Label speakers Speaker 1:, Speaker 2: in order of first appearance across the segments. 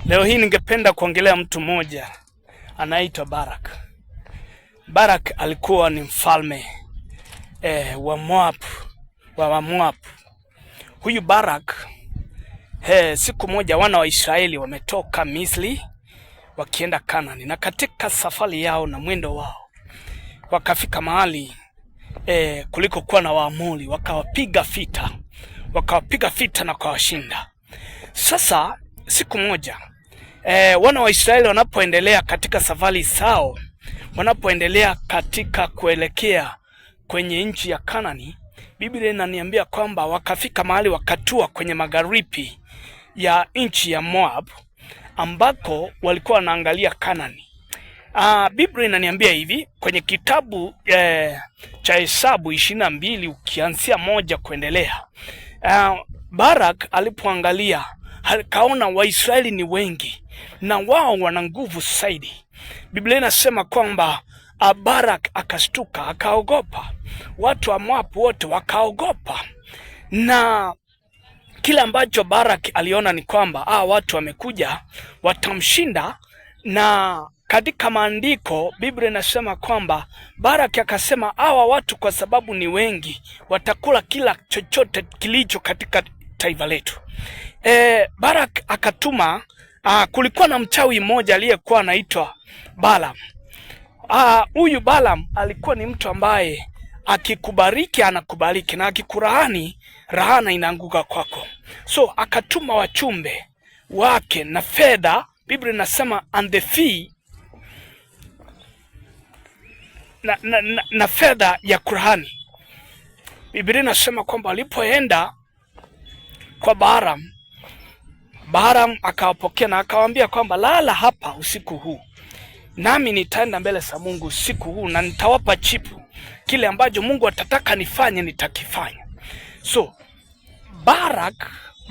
Speaker 1: Leo hii ningependa kuongelea mtu mmoja anaitwa Barak. Barak alikuwa ni mfalme wa Moab. Huyu Barak siku moja wana wa Israeli wametoka Misri wakienda Kanani, na katika safari yao na mwendo wao wakafika mahali kuliko kuwa na Waamori, wakawapiga vita na kuwashinda. Sasa siku moja wana wa Israeli wanapoendelea katika safari zao, wanapoendelea katika kuelekea kwenye nchi ya Kanani, Biblia inaniambia kwamba wakafika mahali wakatua kwenye magharibi ya nchi ya Moab ambako walikuwa wanaangalia Kanani. Biblia inaniambia hivi kwenye kitabu cha Hesabu 22 ukianzia 1 kuendelea. Barak alipoangalia kaona Waisraeli ni wengi na wao wana nguvu zaidi. Biblia inasema kwamba Barak akashtuka, akaogopa. Watu wa Moab wote wakaogopa, na kila ambacho Barak aliona ni kwamba watu wamekuja watamshinda. Na katika maandiko Biblia inasema kwamba Barak akasema hawa watu kwa sababu ni wengi watakula kila chochote kilicho katika taifa letu. Barak akatuma, kulikuwa na mchawi mmoja aliyekuwa anaitwa Balaam. Huyu Balaam alikuwa ni mtu ambaye akikubariki anakubariki, na akikulaani laana inaanguka kwako. So akatuma wachumbe wake na fedha. Biblia inasema and the fee na fedha ya kulaani. Biblia inasema kwamba alipoenda kwa Balaam akawapokea na akawaambia kwamba lala hapa usiku huu, nami nitaenda mbele za Mungu usiku huu na nitawapa chipu. Kile ambacho Mungu atataka nifanye nitakifanya. So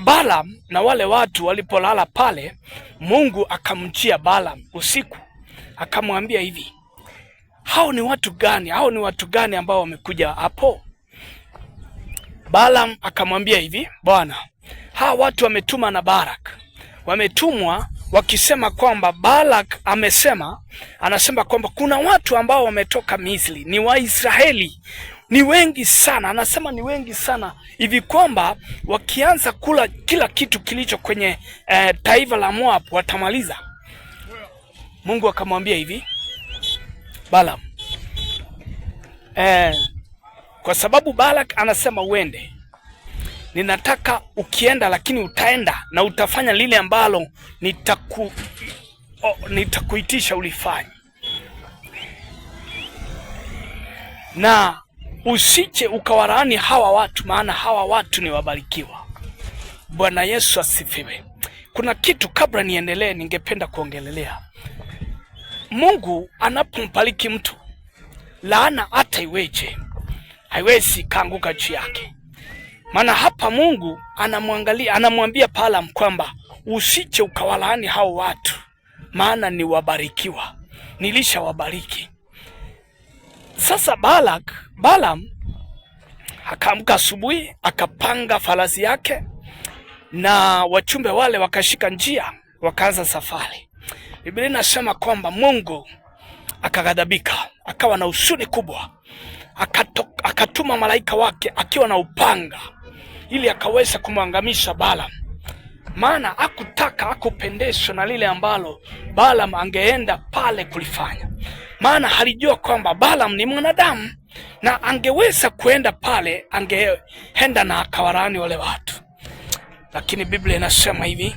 Speaker 1: Balaam na wale watu walipolala pale, Mungu akamjia Balaam usiku akamwambia hivi, hao ni watu gani ambao wamekuja hapo? Balaam akamwambia hivi, Bwana, hawa watu wametuma na Barak, wametumwa wakisema kwamba Barak anasema kwamba kuna watu ambao wametoka Misri, ni Waisraeli, ni wengi sana. Anasema ni wengi sana hivi kwamba wakianza kula kila kitu kilicho kwenye taifa la Moab watamaliza. Mungu akamwambia hivi, Balaam, kwa sababu Barak anasema uende, ninataka ukienda, lakini utaenda na utafanya lile ambalo nitakuitisha ulifanye, na usiche ukawalaani hawa watu, maana hawa watu ni wabarikiwa. Bwana Yesu asifiwe. Kuna kitu kabla niendelee ningependa kuongelelea. Mungu anapombariki mtu, laana hata iweje haiwezi kaanguka juu yake. Maana hapa Mungu anamwambia Balaam kwamba usiche ukawalaani hao watu, maana ni wabarikiwa, nilishawabariki. Sasa Balaam akaamka asubuhi, akapanga farasi yake na wachumbe wale wakashika njia, wakaanza safari. Biblia inasema kwamba Mungu akaghadhabika, akawa na huzuni kubwa, akatuma malaika wake akiwa na upanga ili akaweza kumwangamisha Balaam. Maana hakupendeshwa na lile ambalo Balaam angeenda pale kulifanya. Maana alijua kwamba Balaam ni mwanadamu na angeweza kuenda pale, angeenda na akawalaani wale watu. Lakini Biblia inasema hivi,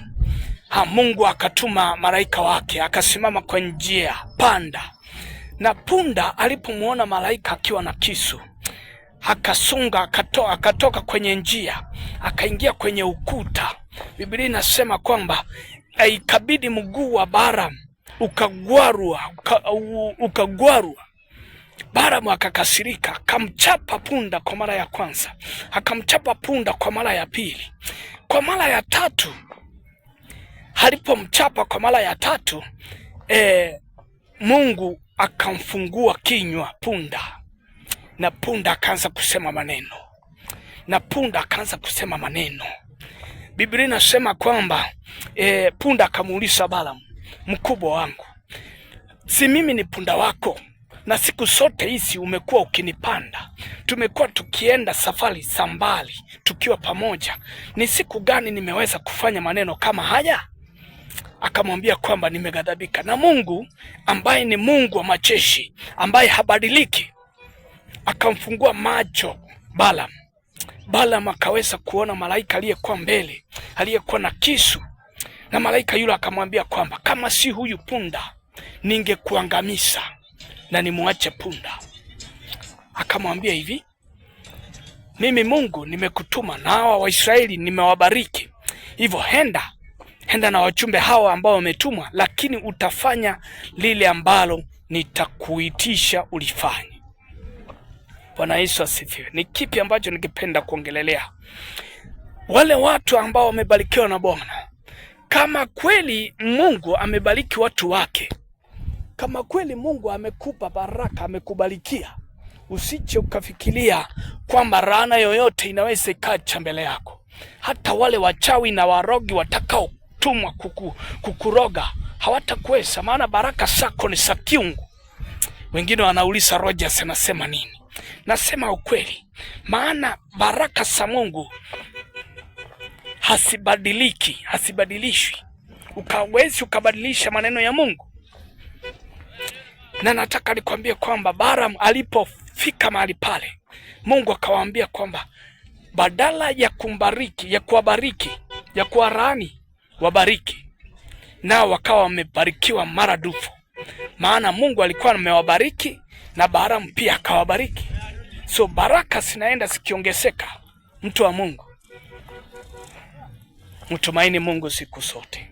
Speaker 1: Mungu akatuma malaika wake, akasimama kwa njia panda, na punda alipomuona malaika akiwa na kisu, akasunga, akatoka kwenye njia, akaingia kwenye ukuta. Biblia inasema kwamba ikabidi mguu wa Balaam ukagwarwa. Balaam akakasirika, akamchapa punda kwa mara ya kwanza, akamchapa punda kwa mara ya pili, kwa mara ya tatu. Alipomchapa kwa mara ya tatu, Mungu akamfungua kinywa punda, na punda akaanza kusema maneno, Biblia inasema kwamba punda akamuuliza Balaam, mkubwa wangu, si mimi ni punda wako? Na siku zote hizi umekuwa ukinipanda, tumekuwa tukienda safari sambali tukiwa pamoja. Ni siku gani nimeweza kufanya maneno kama haya? Akamwambia kwamba nimeghadhabika na Mungu ambaye ni Mungu wa majeshi, ambaye habadiliki. Akamfungua macho Balaam. Balaam akaweza kuona malaika aliyekuwa mbele, aliyekuwa na kisu, na malaika yule akamwambia kwamba kama si huyu punda ningekuangamiza na nimwache punda. Akamwambia hivi, mimi Mungu nimekutuma na hawa Waisraeli nimewabariki, hivyo henda na wachumbe hawa ambao wametumwa, lakini utafanya lile ambalo nitakuitisha ulifanye. Bwana Yesu asifiwe. Ni kipi ambacho ningependa kuongelelea? Wale watu ambao wamebarikiwa na Bwana. Kama kweli Mungu amebariki watu wake, kama kweli Mungu amekupa baraka, amekubarikia, usije ukafikiria kwamba laana yoyote inaweza ikaja mbele yako. Hata wale wachawi na warogi watakao tumwa kukuroga hawatakuweza, maana baraka zako ni za kiungu. Wengine wanauliza Rogers anasema nini? Nasema ukweli, maana baraka za Mungu hasibadilishwi. Ukawezi ukabadilisha maneno ya Mungu. Na nataka nikwambie kwamba Balaam alipofika mahali pale, Mungu akawaambia kwamba badala ya kumbariki, ya kuwabariki, ya kuwalaani, wabariki. Nao wakawa wamebarikiwa maradufu. Maana Mungu alikuwa amewabariki na Balaam pia akawabariki. So baraka zinaenda zikiongezeka. Mtu wa Mungu, mtumaini Mungu siku zote.